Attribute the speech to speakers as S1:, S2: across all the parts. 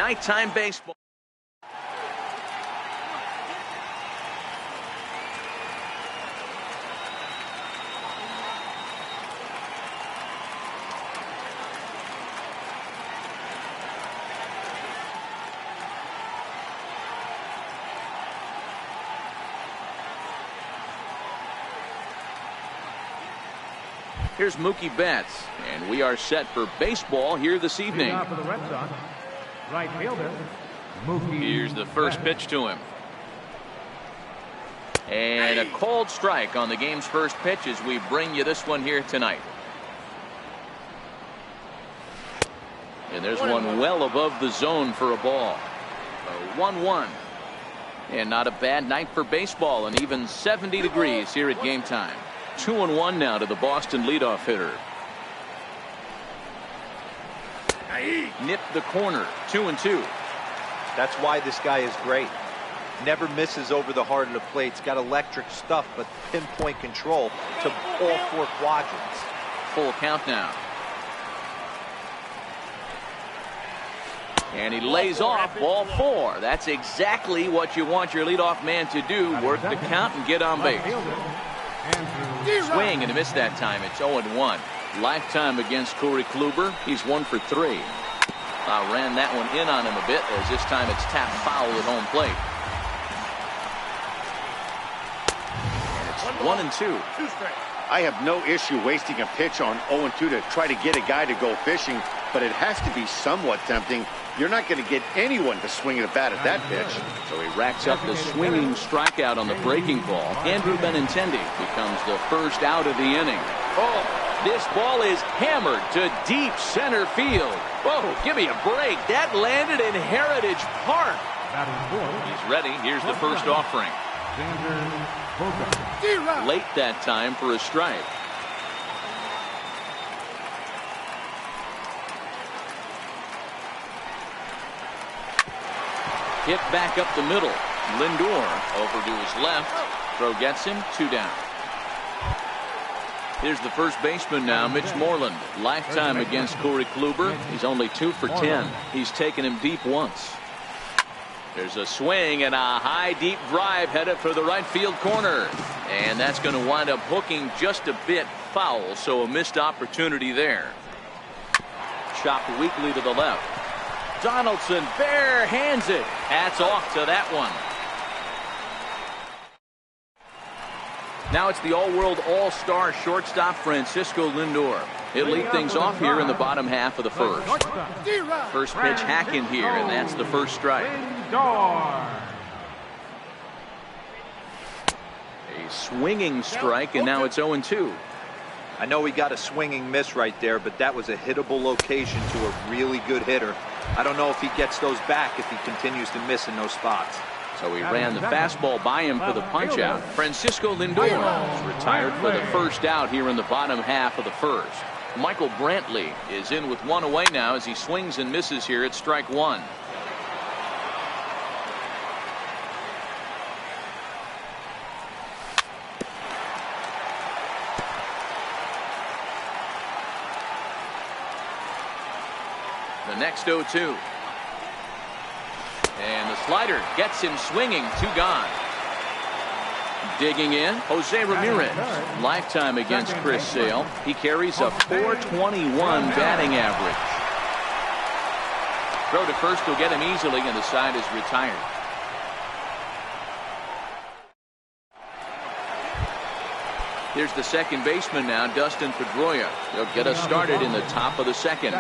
S1: nighttime baseball. Here's Mookie Betts, and we are set for baseball here this evening.
S2: For the Red Sox, right fielder, Mookie
S1: Here's the first pitch to him. And a cold strike on the game's first pitch as we bring you this one here tonight. And there's one well above the zone for a ball. A 1-1. And not a bad night for baseball, and even 70 degrees here at game time. 2-1 now to the Boston leadoff hitter. Nipped the corner. 2-2.
S3: That's why this guy is great. Never misses over the heart of the plate. He's got electric stuff, but pinpoint control to all four quadrants.
S1: Full count now. And he lays off ball 4. That's exactly what you want your leadoff man to do. Work the count and get on base. Swing and a miss that time. It's 0-1. Lifetime against Corey Kluber. He's 1 for 3. Ran that one in on him a bit, as this time it's tapped foul at home plate. And it's 1-2.
S4: I have no issue wasting a pitch on 0-2 to try to get a guy to go fishing, but it has to be somewhat tempting. You're not going to get anyone to swing at a bat at that pitch.
S1: So he racks up the swinging strikeout on the breaking ball. Andrew Benintendi becomes the first out of the inning. Oh, this ball is hammered to deep center field. Whoa, give me a break. That landed in Heritage Park. He's ready. Here's the first offering. Late that time for a strike. Hit back up the middle. Lindor over to his left. Throw gets him. 2 down. Here's the first baseman now, Mitch Moreland. Lifetime against Corey Kluber. He's only 2 for 10. He's taken him deep once. There's a swing and a high deep drive headed for the right field corner. And that's going to wind up hooking just a bit foul, so a missed opportunity there. Chopped weakly to the left. Donaldson bare hands it. Hats off to that one. Now it's the all-world all-star shortstop Francisco Lindor. He'll lead things off here in the bottom half of the first. First pitch hacking here, and that's the first strike. A swinging strike, and now it's 0-2.
S3: I know he got a swinging miss right there, but that was a hittable location to a really good hitter. I don't know if he gets those back if he continues to miss in those spots.
S1: So he ran the fastball by him for the punch-out. Francisco Lindor is retired for the first out here in the bottom half of the first. Michael Brantley is in with 1 away now as he swings and misses here at strike 1. The next 0-2. And the slider gets him swinging. 2 gone. Digging in, Jose Ramirez. Lifetime against Chris Sale. He carries a .421 batting average. Throw to first will get him easily, and the side is retired. Here's the second baseman now, Dustin Pedroia. He'll get us started in the top of the second.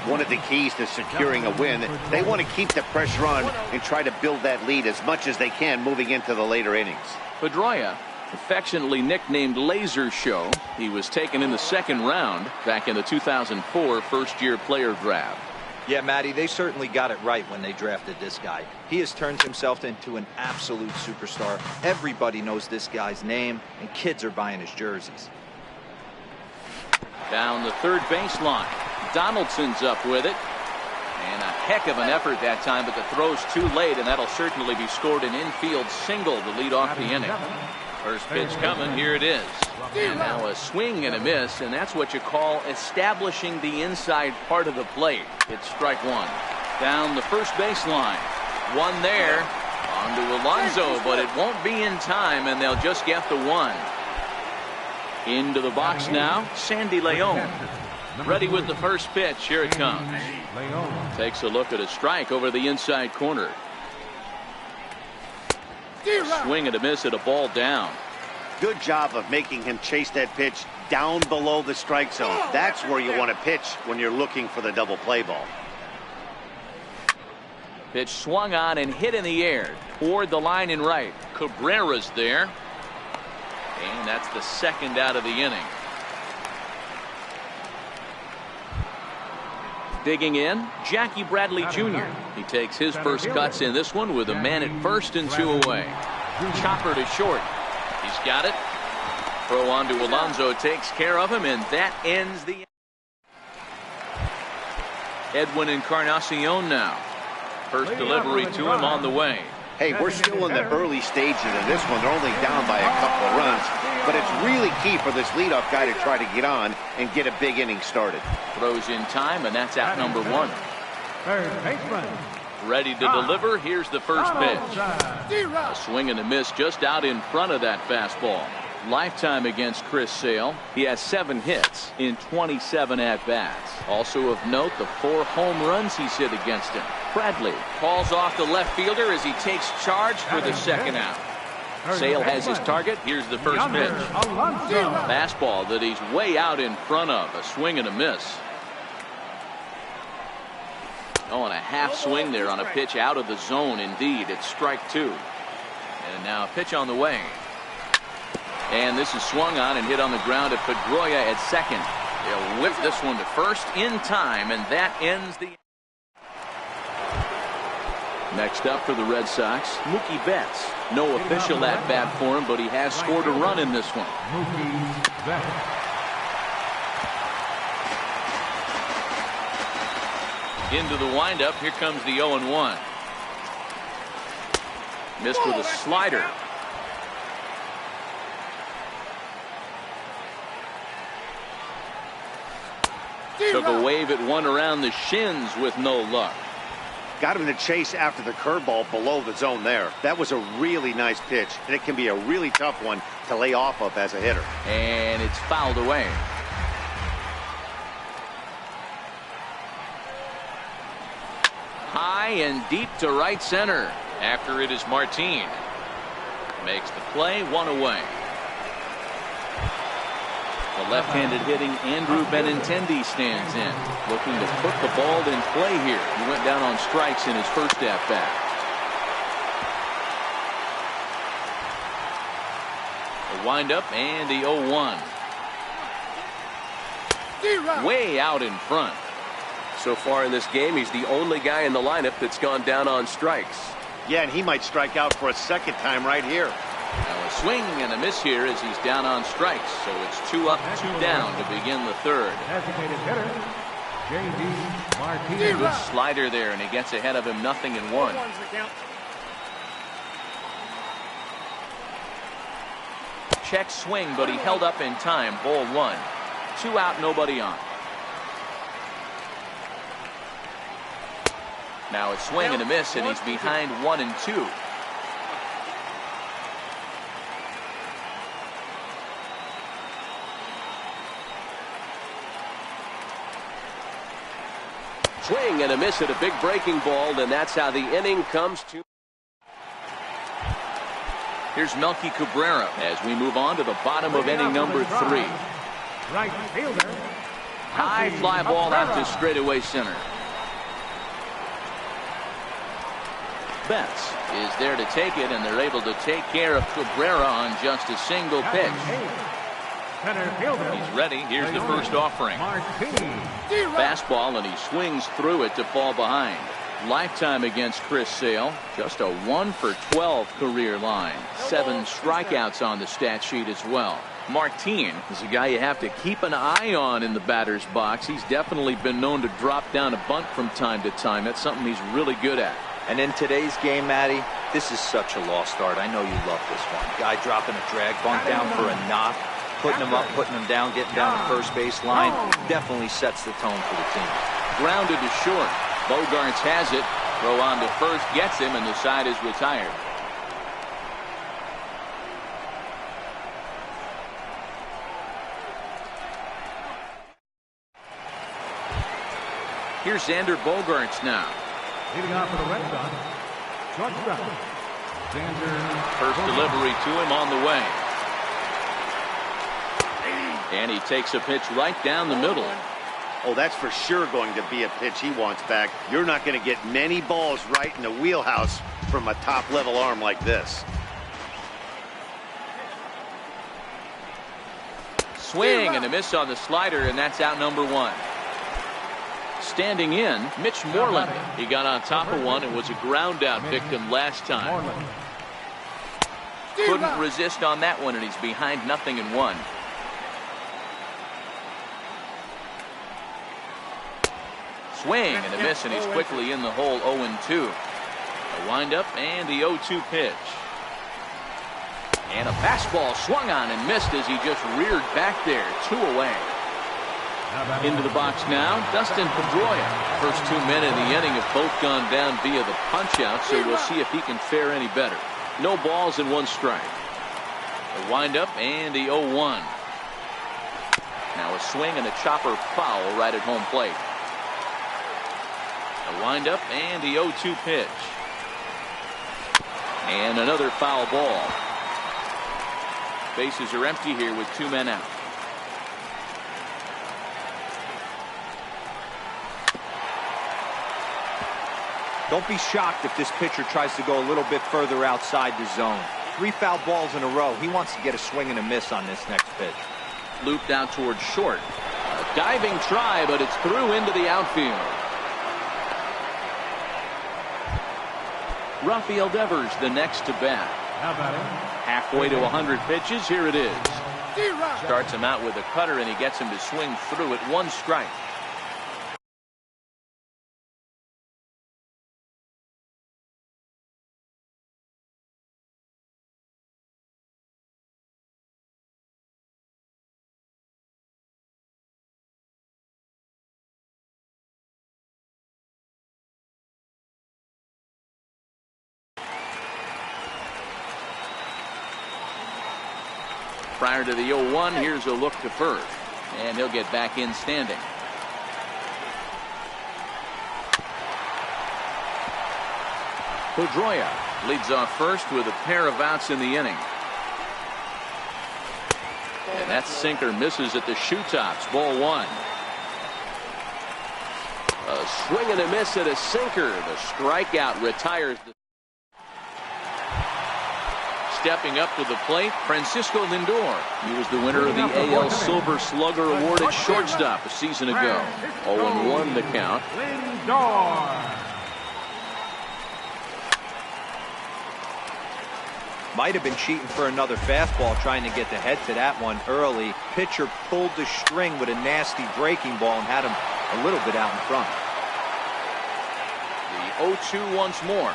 S4: One of the keys to securing a win, they want to keep the pressure on and try to build that lead as much as they can moving into the later innings.
S1: Pedroia, affectionately nicknamed Laser Show. He was taken in the second round back in the 2004 first-year player draft.
S3: Yeah, Matty, they certainly got it right when they drafted this guy. He has turned himself into an absolute superstar. Everybody knows this guy's name, and kids are buying his jerseys.
S1: Down the third baseline. Donaldson's up with it. And a heck of an effort that time, but the throw's too late, and that'll certainly be scored an infield single to lead off the inning. First pitch coming, here it is. And now a swing and a miss, and that's what you call establishing the inside part of the plate. It's strike 1. Down the first baseline. One there. On to Alonso, but it won't be in time, and they'll just get the one. Into the box now, Sandy Leon. Ready with the first pitch. Here it comes. Takes a look at a strike over the inside corner. Swing and a miss at a ball down.
S4: Good job of making him chase that pitch down below the strike zone. That's where you want to pitch when you're looking for the double play ball.
S1: Pitch swung on and hit in the air toward the line and right. Cabrera's there. And that's the second out of the inning. Digging in, Jackie Bradley Jr. He takes his first cuts in this one with a man at first and 2 away. Chopper to short. He's got it. Throw on to Alonso takes care of him, and that ends the inning. Edwin Encarnacion now. First delivery to him on the way.
S4: Hey, we're still in the early stages of this one. They're only down by a couple of runs, but it's really key for this leadoff guy to try to get on and get a big inning started.
S1: Throws in time, and that's out number one.
S2: Third baseman.
S1: Ready to deliver. Here's the first pitch. A swing and a miss just out in front of that fastball. Lifetime against Chris Sale. He has 7 hits in 27 at-bats. Also of note, the 4 home runs he's hit against him. Bradley calls off the left fielder as he takes charge for the second out. Sale has his target. Here's the first pitch. Fastball that he's way out in front of. A swing and a miss. Oh, and a half swing there on a pitch out of the zone. Indeed, it's strike 2. And now a pitch on the way. And this is swung on and hit on the ground at Pedroia at second. They'll whip this one to first in time, and that ends the. Next up for the Red Sox, Mookie Betts. No official at bat for him, but he has scored a run in this one.
S2: Mookie Betts.
S1: Into the windup. Here comes the 0-1. Missed with a slider. Took a wave at one around the shins with no luck.
S4: Got him to chase after the curveball below the zone there. That was a really nice pitch, and it can be a really tough one to lay off of as a hitter.
S1: And it's fouled away. High and deep to right center. After it is Martin. Makes the play, 1 away. The left-handed hitting Andrew Benintendi stands in, looking to put the ball in play here. He went down on strikes in his first at-bat. The windup and the 0-1. Way out in front.
S5: So far in this game, he's the only guy in the lineup that's gone down on strikes.
S4: Yeah, and he might strike out for a second time right here.
S1: Now a swing and a miss here as he's down on strikes. So it's 2 up, 2 down to begin the third.
S2: Designated hitter, J.D. Martinez.
S1: Good slider there, and he gets ahead of him 0-1. Check swing, but he held up in time. Ball 1. 2 out, nobody on. Now a swing and a miss, and he's behind 1-2.
S5: Swing and a miss at a big breaking ball, and that's how the inning comes to.
S1: Here's Melky Cabrera as we move on to the bottom of inning number 3.
S2: Right fielder.
S1: High fly ball out to straightaway center. Betts is there to take it, and they're able to take care of Cabrera on just a single pitch. He's ready. Here's the first offering. Fastball, and he swings through it to fall behind. Lifetime against Chris Sale. Just a 1 for 12 career line. 7 strikeouts on the stat sheet as well. Martin is a guy you have to keep an eye on in the batter's box. He's definitely been known to drop down a bunt from time to time. That's something he's really good at.
S3: And in today's game, Matty, this is such a lost art. I know you love this one. Guy dropping a drag bunt down for a knock, putting him up, putting him down, getting down the first base line. Definitely sets the tone for the team.
S1: Grounded to short. Bogarts has it. Throw on to first, gets him, and the side is retired. Here's Xander Bogarts now.
S2: Leading off for the Red Sox, shortstop, Xander.
S1: First delivery to him on the way. And he takes a pitch right down the middle.
S4: Oh, that's for sure going to be a pitch he wants back. You're not going to get many balls right in the wheelhouse from a top-level arm like this.
S1: Swing and a miss on the slider, and that's out number one. Standing in, Mitch Moreland. He got on top of one and was a ground-out victim last time. Couldn't resist on that one, and he's behind 0-1. Swing and a miss, and he's quickly in the hole. 0-2. A windup and the 0-2 pitch. And a fastball swung on and missed as he just reared back there. 2 away. Into the box now, Dustin Pedroia. First 2 men in the inning have both gone down via the punch-out, so we'll see if he can fare any better. No balls and 1 strike. A windup and the 0-1. Now a swing and a chopper foul right at home plate. A windup and the 0-2 pitch. And another foul ball. Bases are empty here with 2 men out.
S3: Don't be shocked if this pitcher tries to go a little bit further outside the zone. 3 foul balls in a row. He wants to get a swing and a miss on this next pitch.
S1: Looped out towards short. A diving try, but it's through into the outfield. Rafael Devers the next to bat. Halfway to 100 pitches. Here it is. Starts him out with a cutter, and he gets him to swing through it. 1 strike. Prior to the 0-1, here's a look to first, and he'll get back in standing. Pedroia leads off first with a pair of outs in the inning. And that sinker misses at the shoe tops. Ball 1. A swing and a miss at a sinker. The strikeout retires the. Stepping up to the plate, Francisco Lindor. He was the winner of the AL Silver Slugger Award at shortstop a season ago. 0-1 the count.
S2: Lindor.
S3: Might have been cheating for another fastball, trying to get the head to that one early. Pitcher pulled the string with a nasty breaking ball and had him a little bit out in front.
S1: The 0-2 once more.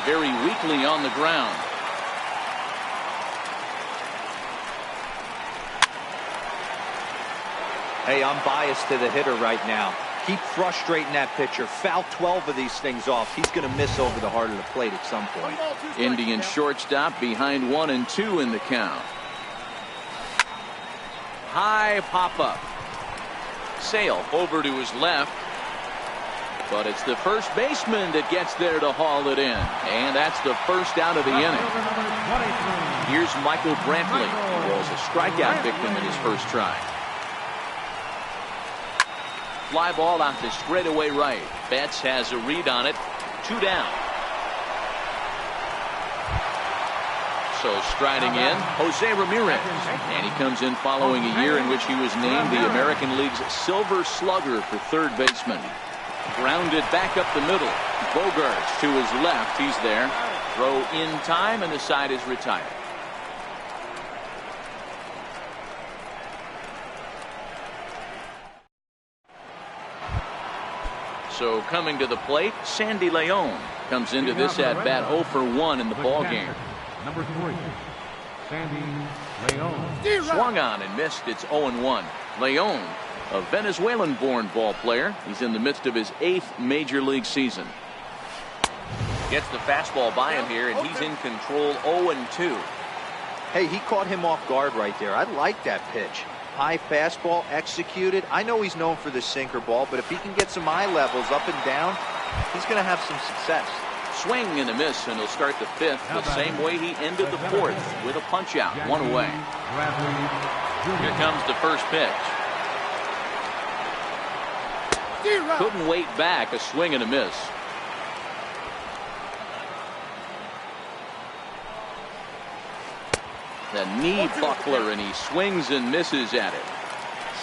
S1: Very weakly on the ground.
S3: Hey, I'm biased to the hitter right now. Keep frustrating that pitcher. Foul 12 of these things off. He's going to miss over the heart of the plate at some point.
S1: Indian shortstop behind 1-2 in the count. High pop-up. Sale over to his left. But it's the first baseman that gets there to haul it in. And that's the first out of the inning. Here's Michael Brantley, who was a strikeout victim in his first try. Fly ball out to straightaway right. Betts has a read on it. 2 down. So striding in, Jose Ramirez. And he comes in following a year in which he was named the American League's Silver Slugger for third baseman. Grounded back up the middle. Bogarts to his left. He's there. Throw in time, and the side is retired. So coming to the plate, Sandy Leon comes into this at bat 0 for 1 in the ball game.
S2: Number 3, Sandy Leon.
S1: Swung on and missed. It's 0-1. Leon A Venezuelan-born ball player. He's in the midst of his 8th major league season.
S5: Gets the fastball by him here, and he's in control 0-2.
S3: Hey, he caught him off guard right there. I like that pitch. High fastball executed. I know he's known for the sinker ball, but if he can get some eye levels up and down, he's going to have some success.
S1: Swing and a miss, and he'll start the 5th the same way he ended the 4th, with a punch out, 1 away. Here comes the first pitch. Couldn't wait back. A swing and a miss. The knee buckler, and he swings and misses at it.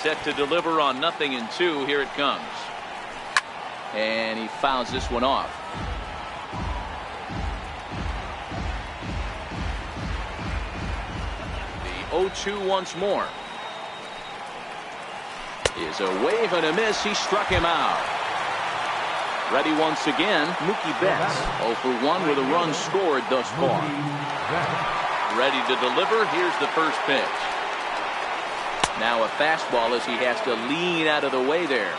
S1: Set to deliver on 0-2. Here it comes. And he fouls this one off. The 0-2 once more. Is a wave and a miss. He struck him out. Ready once again, Mookie Betts. 0 for 1 with a run scored thus far. Ready to deliver. Here's the first pitch. Now a fastball as he has to lean out of the way there.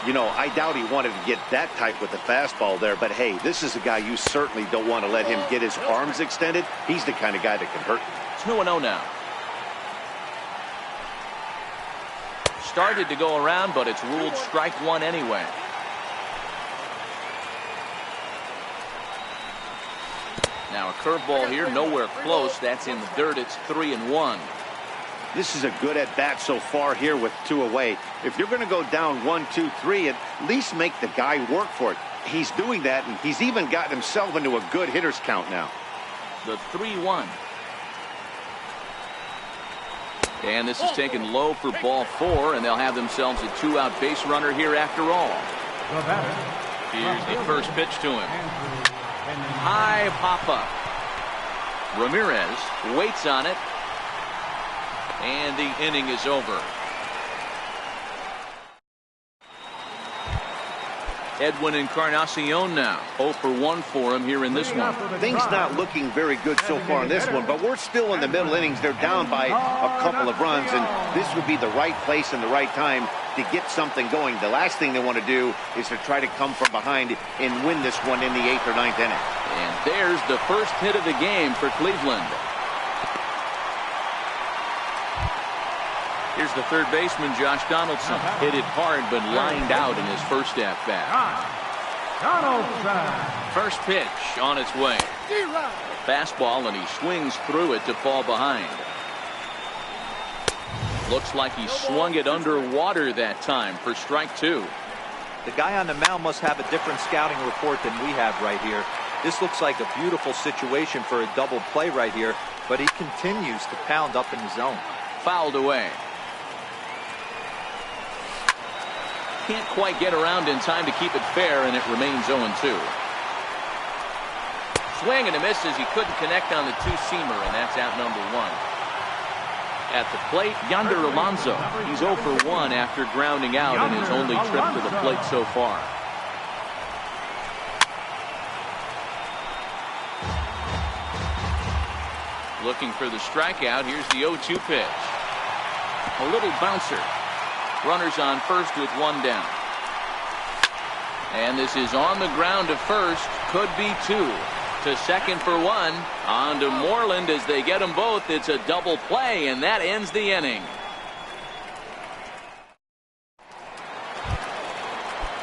S4: You know, I doubt he wanted to get that tight with the fastball there, but hey, this is a guy you certainly don't want to let him get his arms extended. He's the kind of guy that can hurt you.
S1: It's 2-0 now. Started to go around, but it's ruled strike 1 anyway. Now a curveball here, nowhere close. That's in the dirt. It's 3-1.
S4: This is a good at bat so far here with 2 away. If you're going to go down 1, 2, 3, at least make the guy work for it. He's doing that, and he's even gotten himself into a good hitter's count now.
S1: The 3-1. And this is taken low for ball 4, and they'll have themselves a 2-out base runner here after all. Here's the first pitch to him. High pop-up. Ramirez waits on it. And the inning is over. Edwin Encarnacion now. 0 for 1 for him here in this one.
S4: Things not looking very good so far in this one, but we're still in the middle innings. They're down by a couple of runs, and this would be the right place and the right time to get something going. The last thing they want to do is to try to come from behind and win this one in the 8th or 9th inning.
S1: And there's the first hit of the game for Cleveland. Here's the third baseman, Josh Donaldson. Hit it hard, but lined out in his first at-bat. First pitch on its way. Fastball, and he swings through it to fall behind. Looks like he swung it underwater that time for strike 2.
S3: The guy on the mound must have a different scouting report than we have right here. This looks like a beautiful situation for a double play right here, but he continues to pound up in the zone.
S1: Fouled away. Can't quite get around in time to keep it fair, and it remains 0-2. Swing and a miss as he couldn't connect on the 2-seamer, and that's out number 1. At the plate, Yonder Alonso. He's 0 for 1 after grounding out in his only trip to the plate so far. Looking for the strikeout. Here's the 0-2 pitch. A little bouncer. Runners on first with 1 down. And this is on the ground to first. Could be 2. To second for 1. On to Moreland as they get them both. It's a double play, and that ends the inning.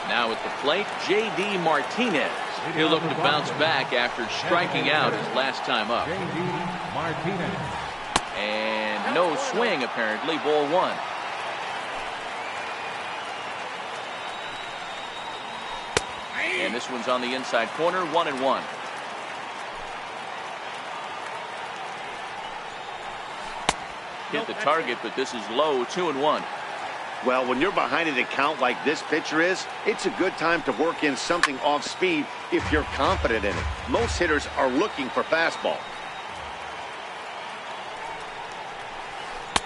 S1: Now at the plate, J.D. Martinez. He'll look to bounce back after striking out his last time up. And no swing, apparently. Ball 1. And this one's on the inside corner, 1-1. Hit the target, but this is low, 2-1.
S4: Well, when you're behind an account like this pitcher is, it's a good time to work in something off speed if you're confident in it. Most hitters are looking for fastball.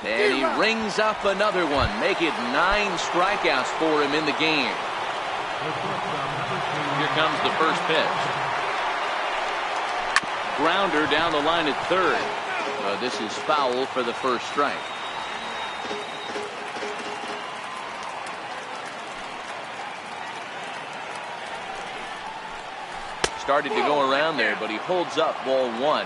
S1: And he rings up another one. Make it 9 strikeouts for him in the game. Here comes the first pitch. Grounder down the line at third. This is foul for the first strike. started to go around there, but he holds up ball one.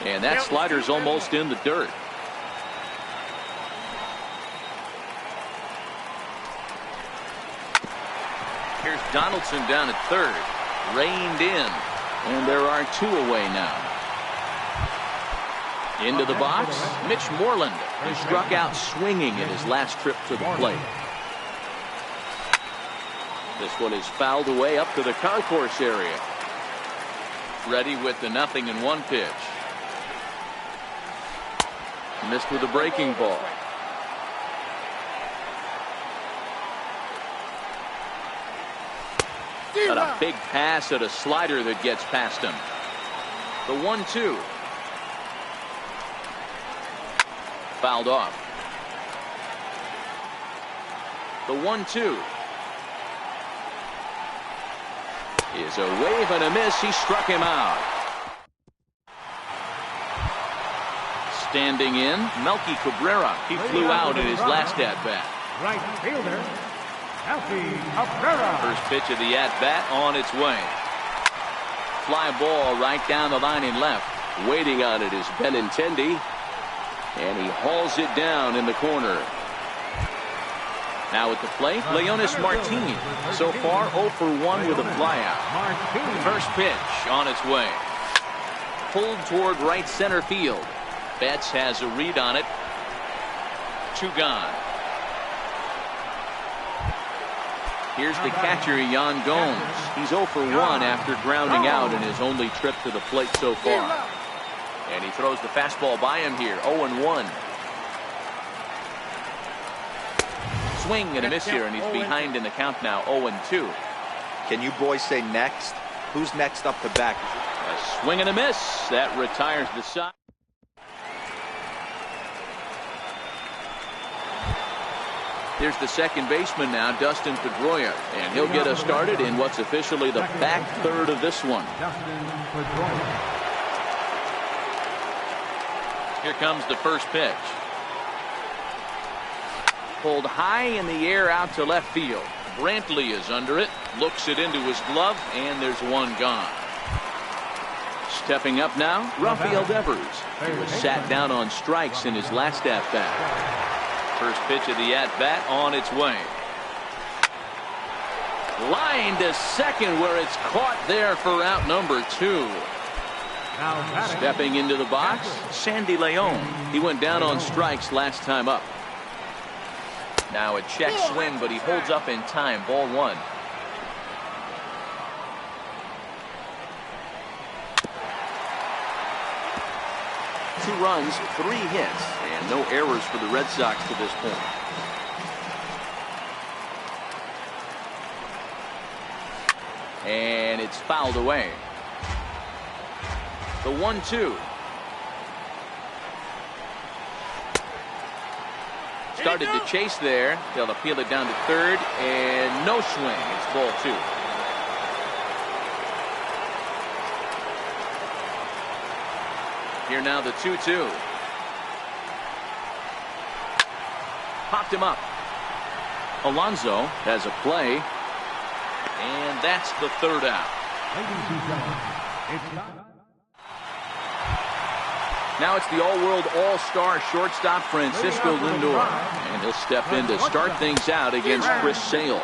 S1: And that slider's almost in the dirt. Here's Donaldson down at third. Reined in. And there are two away now. Into the box, Mitch Moreland, who struck out swinging in his last trip to the plate. This one is fouled away up to the concourse area. Ready with the 0-1 pitch. Missed with a breaking ball. Got a big pass at a slider that gets past him. The 1-2. Fouled off. The 1-2 is a wave and a miss. He struck him out. Standing in, Melky Cabrera. He flew out in his last at-bat.
S2: Right fielder, Melky Cabrera.
S1: First pitch of the at-bat on its way. Fly ball right down the line in left.
S5: Waiting on it is Benintendi. And he hauls it down in the corner.
S1: Now at the plate, Leonis Martin. So far 0 for 1 with a flyout. First pitch on its way. Pulled toward right center field. Betts has a read on it. 2 gone. Here's the catcher, Yan Gomes. He's 0 for 1 after grounding out in his only trip to the plate so far. And he throws the fastball by him here. 0-1. Swing and a miss here, and he's behind in the count now. 0-2.
S3: Can you boys say next? Who's next up to back?
S1: A swing and a miss. That retires the side. Here's the second baseman now, Dustin Pedroia, and he'll get us started in what's officially the back third of this one. Here comes the first pitch. Pulled high in the air out to left field. Brantley is under it, looks it into his glove, and there's one gone. Stepping up now, Rafael Devers. He was sat down on strikes in his last at-bat. First pitch of the at-bat on its way. Line to second where it's caught there for out number 2. Stepping into the box, Sandy Leon. He went down on strikes last time up. Now a check swing, but he holds up in time. Ball 1. Two runs, 3 hits, and no errors for the Red Sox to this point. And it's fouled away. The 1-2. Started to chase there. They'll appeal it down to third, and no swing. It's ball 2. Here now the 2-2. Popped him up. Alonso has a play, and that's the third out. Now it's the all-world all-star shortstop Francisco Lindor, and he'll step in to start things out against Chris Sale.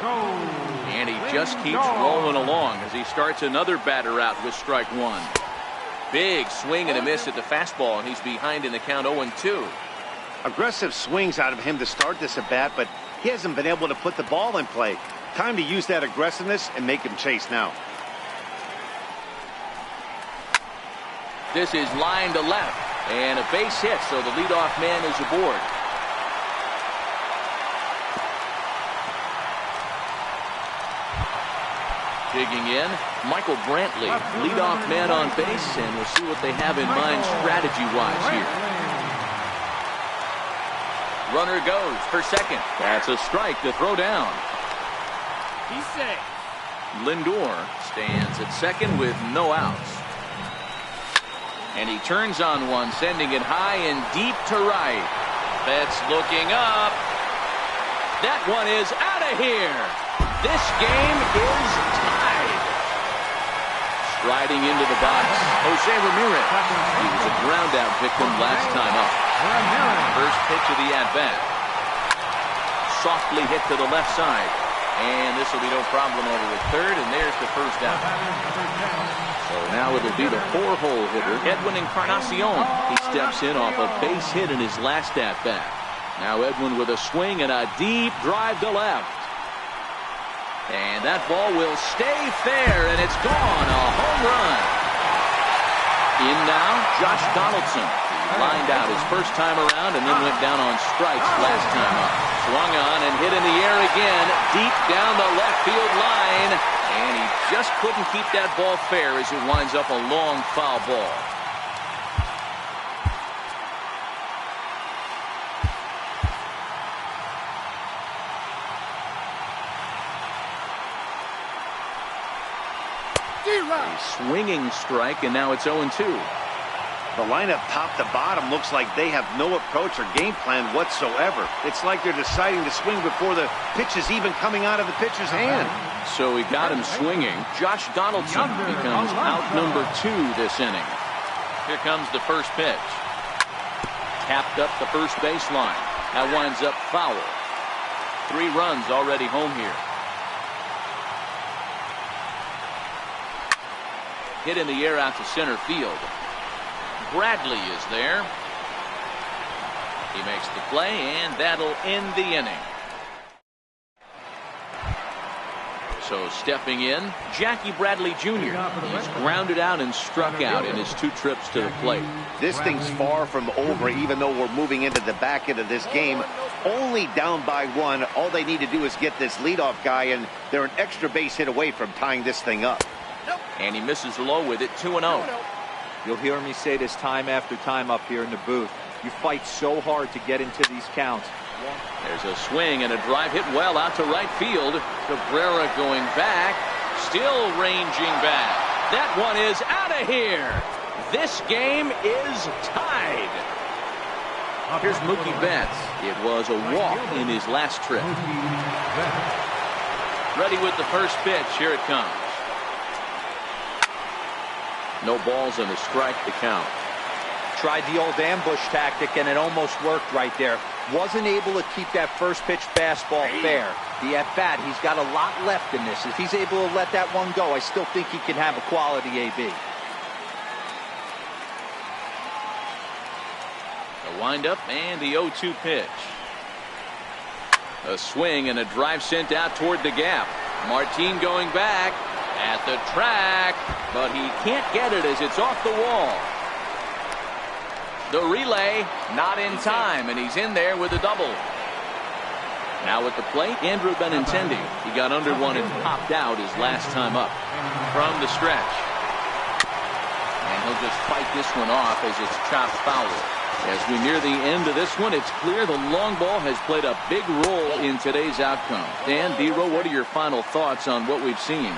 S1: And he just keeps rolling along as he starts another batter out with strike 1. Big swing and a miss at the fastball, and he's behind in the count 0-2.
S4: Aggressive swings out of him to start this at bat, but he hasn't been able to put the ball in play. Time to use that aggressiveness and make him chase now.
S1: This is line to left, and a base hit, so the leadoff man is aboard. Digging in, Michael Brantley, leadoff man on base, and we'll see what they have in mind strategy-wise here. Runner goes for second. That's a strike to throw down. He's safe. Lindor stands at second with no outs. And he turns on one, sending it high and deep to right. Betts looking up. That one is out of here. This game is tied. Striding into the box, Jose Ramirez. He was a ground-out victim last time up. First pitch of the at-bat. Softly hit to the left side. And this will be no problem over at third, and there's the first out. So now it'll be the 4-hole hitter, Edwin Encarnacion. He steps in off a base hit in his last at-bat. Now Edwin with a swing and a deep drive to left. And that ball will stay fair, and it's gone. A home run. In now, Josh Donaldson. He lined out his first time around and then went down on strikes last time up. Swung on and hit in the air again, deep down the left field line. And he just couldn't keep that ball fair as it winds up a long foul ball. A swinging strike, and now it's 0-2.
S4: The lineup top to bottom looks like they have no approach or game plan whatsoever. It's like they're deciding to swing before the pitch is even coming out of the pitcher's hand.
S1: So he got him swinging. Josh Donaldson becomes out number 2 this inning. Here comes the first pitch. Tapped up the first baseline. That winds up foul. 3 runs already home here. Hit in the air out to center field. Bradley is there. He makes the play, and that'll end the inning. So stepping in, Jackie Bradley Jr. He's grounded out and struck out in his 2 trips to the plate.
S4: This thing's far from over, even though we're moving into the back end of this game. Only down by 1. All they need to do is get this leadoff guy, and they're an extra base hit away from tying this thing up.
S1: And he misses low with it, 2-0.
S3: You'll hear me say this time after time up here in the booth. You fight so hard to get into these counts.
S1: There's a swing and a drive hit well out to right field. Cabrera going back, still ranging back. That one is out of here. This game is tied. Here's Mookie Betts. It was a walk in his last trip. Ready with the first pitch. Here it comes. No balls and a strike to count.
S3: Tried the old ambush tactic, and it almost worked right there. Wasn't able to keep that first pitch fastball fair. The at-bat, he's got a lot left in this. If he's able to let that one go, I still think he can have a quality AB.
S1: The windup and the 0-2 pitch. A swing and a drive sent out toward the gap. Martin going back at the track, but he can't get it as it's off the wall. The relay not in time, and he's in there with a double. Now at the plate, Andrew Benintendi. He got under one and popped out his last time up. From the stretch. And he'll just fight this one off as it's chopped foul. As we near the end of this one, it's clear the long ball has played a big role in today's outcome. Dan, D-Row, what are your final thoughts on what we've seen?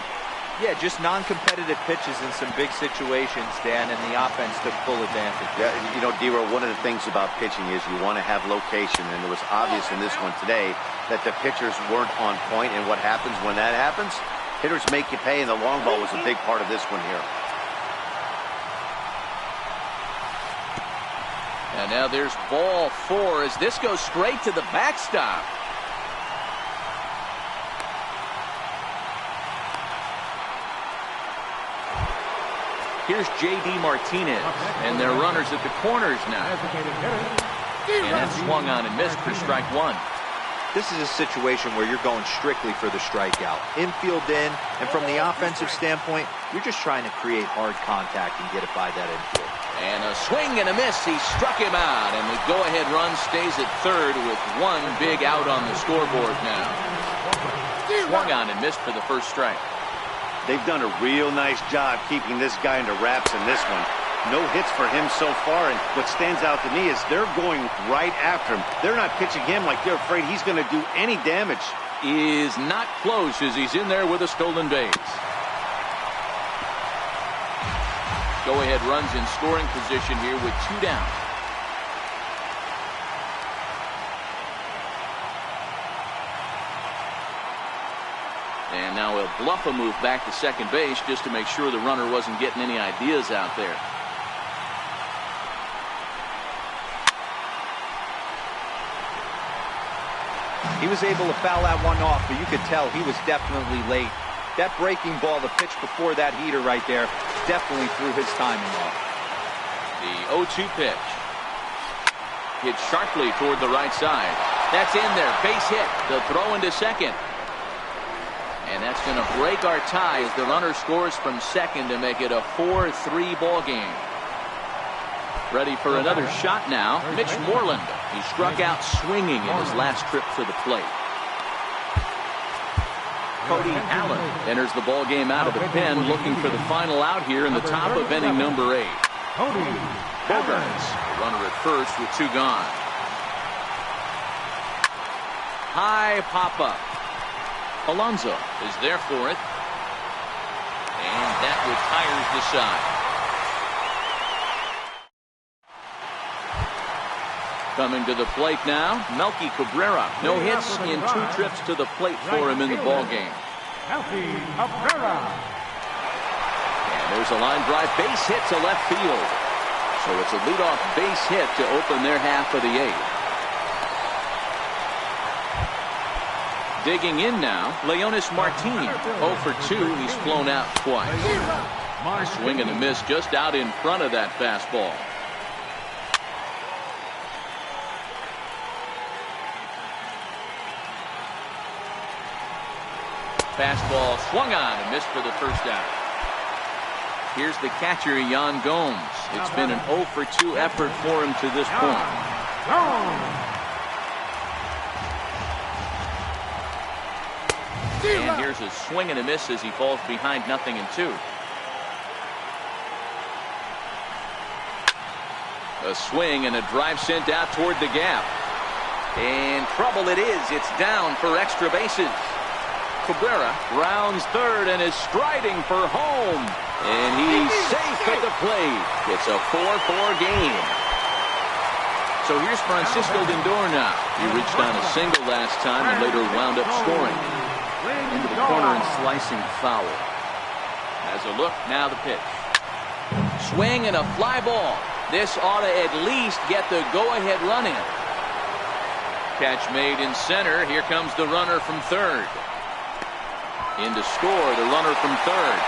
S3: Yeah, just non-competitive pitches in some big situations, Dan, and the offense took full advantage.
S4: Yeah, you know, D-Row, one of the things about pitching is you want to have location, and it was obvious in this one today that the pitchers weren't on point, and what happens when that happens? Hitters make you pay, and the long ball was a big part of this one here.
S1: And now there's ball 4 as this goes straight to the backstop. Here's J.D. Martinez, and they're runners at the corners now. And that's swung on and missed for strike 1.
S3: This is a situation where you're going strictly for the strikeout. Infield in, and from the offensive standpoint, you're just trying to create hard contact and get it by that infield.
S1: And a swing and a miss. He struck him out, and the go-ahead run stays at third with 1 big out on the scoreboard now. Swung on and missed for the first strike.
S4: They've done a real nice job keeping this guy into wraps in this one. No hits for him so far, and what stands out to me is they're going right after him. They're not pitching him like they're afraid he's going to do any damage.
S1: Is not close as he's in there with a stolen base. Go-ahead runs in scoring position here with 2 down. now he'll bluff a move back to second base just to make sure the runner wasn't getting any ideas out there.
S3: He was able to foul that one off, but you could tell he was definitely late. That breaking ball, the pitch before that heater right there, definitely threw his timing off.
S1: The 0-2 pitch. Hit sharply toward the right side. That's in there. Base hit. The throw into second. And that's going to break our tie as the runner scores from second to make it a 4-3 ball game. Ready for another shot now. Mitch Moreland. He struck out swinging in his last trip to the plate. Cody Allen enters the ball game out of the pen, looking for the final out here in the top of inning number 8. Bogarts, runner at first with 2 gone. High pop-up. Alonso is there for it. And that retires the side. Coming to the plate now, Melky Cabrera. No hits in 2 trips to the plate for him in the ball game.
S2: Melky Cabrera.
S1: And there's a line drive base hit to left field. So it's a leadoff base hit to open their half of the 8th. Digging in now, Leonis Martin. 0 for 2. He's flown out twice. A swing and a miss just out in front of that fastball. Fastball swung on and missed for the first out. Here's the catcher, Yan Gomes. It's been an 0 for 2 effort for him to this point. And here's a swing and a miss as he falls behind 0-2. A swing and a drive sent out toward the gap. And trouble it is. It's down for extra bases. Cabrera rounds third and is striding for home. And he's safe at the plate. It's a 4-4 game. So here's Francisco Lindor now. He reached on a single last time and later wound up scoring. Into the corner and slicing foul. Has a look, now the pitch. Swing and a fly ball. This ought to at least get the go-ahead run in. Catch made in center. Here comes the runner from third. In to score, the runner from third.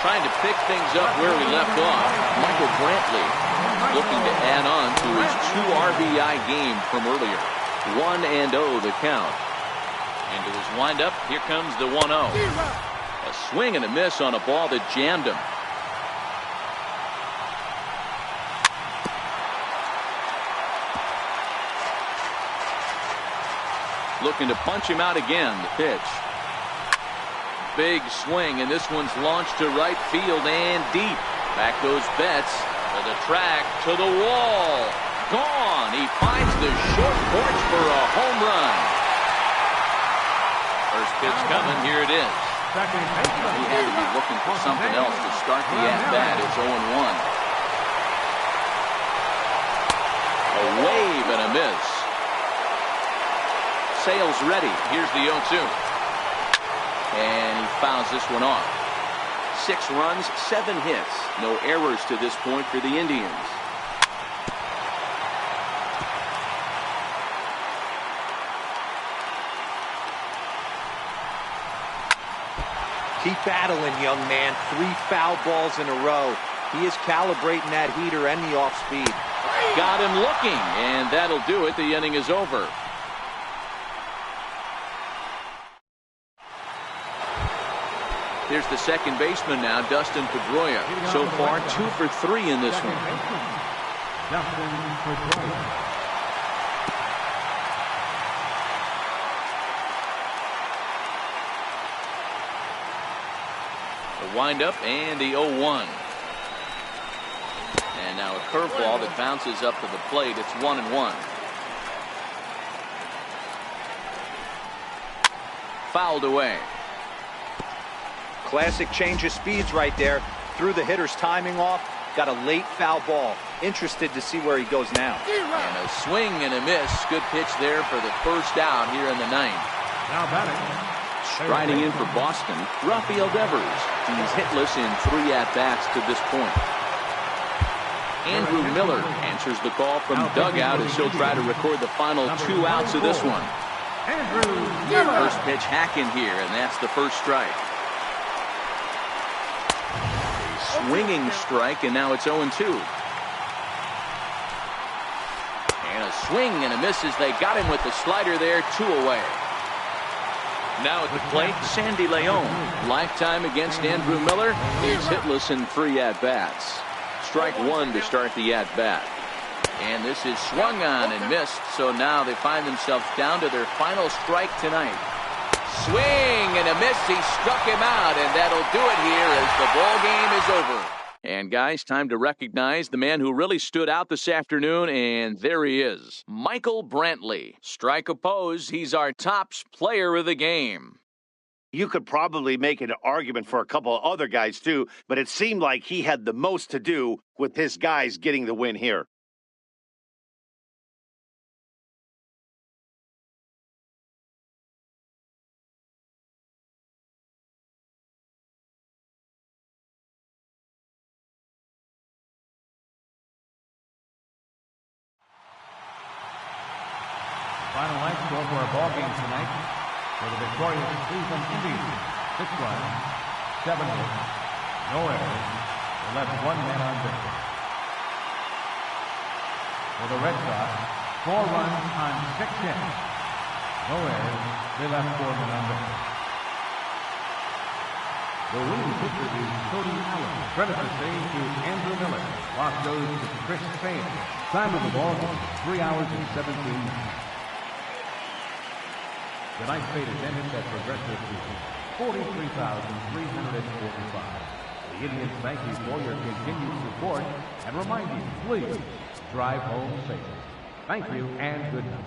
S1: Trying to pick things up where we left off. Michael Brantley looking to add on to his 2 RBI game from earlier. 1-0 the count. Into his windup, here comes the 1-0. A swing and a miss on a ball that jammed him. Looking to punch him out again. The pitch. Big swing, and this one's launched to right field and deep. Back goes Betts to the track, to the wall. Gone. He finds the short porch for a home run. First pitch coming. Here it is. He had to be looking for something else to start the at-bat. It's 0-1. A wave and a miss. Sales ready. Here's the 0-2. And he fouls this one off. 6 runs, 7 hits. No errors to this point for the Indians.
S3: Keep battling, young man. 3 foul balls in a row. He is calibrating that heater and the off speed.
S1: Got him looking, and that'll do it. The inning is over. Here's the second baseman now, Dustin Pedroia. So far, 2 for 3 in this one. The windup and the 0-1. And now a curveball that bounces up to the plate. It's 1-1. Fouled away.
S3: Classic change of speeds right there. Threw the hitter's timing off. Got a late foul ball. Interested to see where he goes now.
S1: And a swing and a miss. Good pitch there for the first out here in the 9th.
S2: Now batting,
S1: Striding in for Boston, Rafael Devers. He's hitless in 3 at-bats to this point. Andrew Miller answers the call from dugout as he'll try to record the final 2 outs of this one. First pitch hacking here, and that's the first strike. A swinging strike, and now it's 0-2. And a swing and a miss as they got him with the slider there, 2 away. Now at the plate, Sandy Leon. Lifetime against Andrew Miller. He's hitless in 3 at-bats. Strike 1 to start the at-bat. And this is swung on and missed, so now they find themselves down to their final strike tonight. Swing and a miss. He struck him out, and that'll do it here as the ball game is over. And guys, time to recognize the man who really stood out this afternoon, and there he is, Michael Brantley. Strike opposed, he's our tops player of the game.
S4: You could probably make an argument for a couple of other guys too, but it seemed like he had the most to do with his guys getting the win here.
S2: Final night score for our ball game tonight. For the victorious Cleveland Indians, 6 runs, 7 hits, no errors. They left 1 man on base. For the Red Sox, 4 runs on 6 hits, no errors. They left 4 men on base. The winning pitcher is Cody Allen. Credit the save to Andrew Miller. Loss goes to Chris Payne. Time of the ball, 3 hours and 17 minutes. Tonight's fate is ended at Progressive Field, 43,345. The Indians thank you for your continued support and remind you, please drive home safely. Thank you and good night.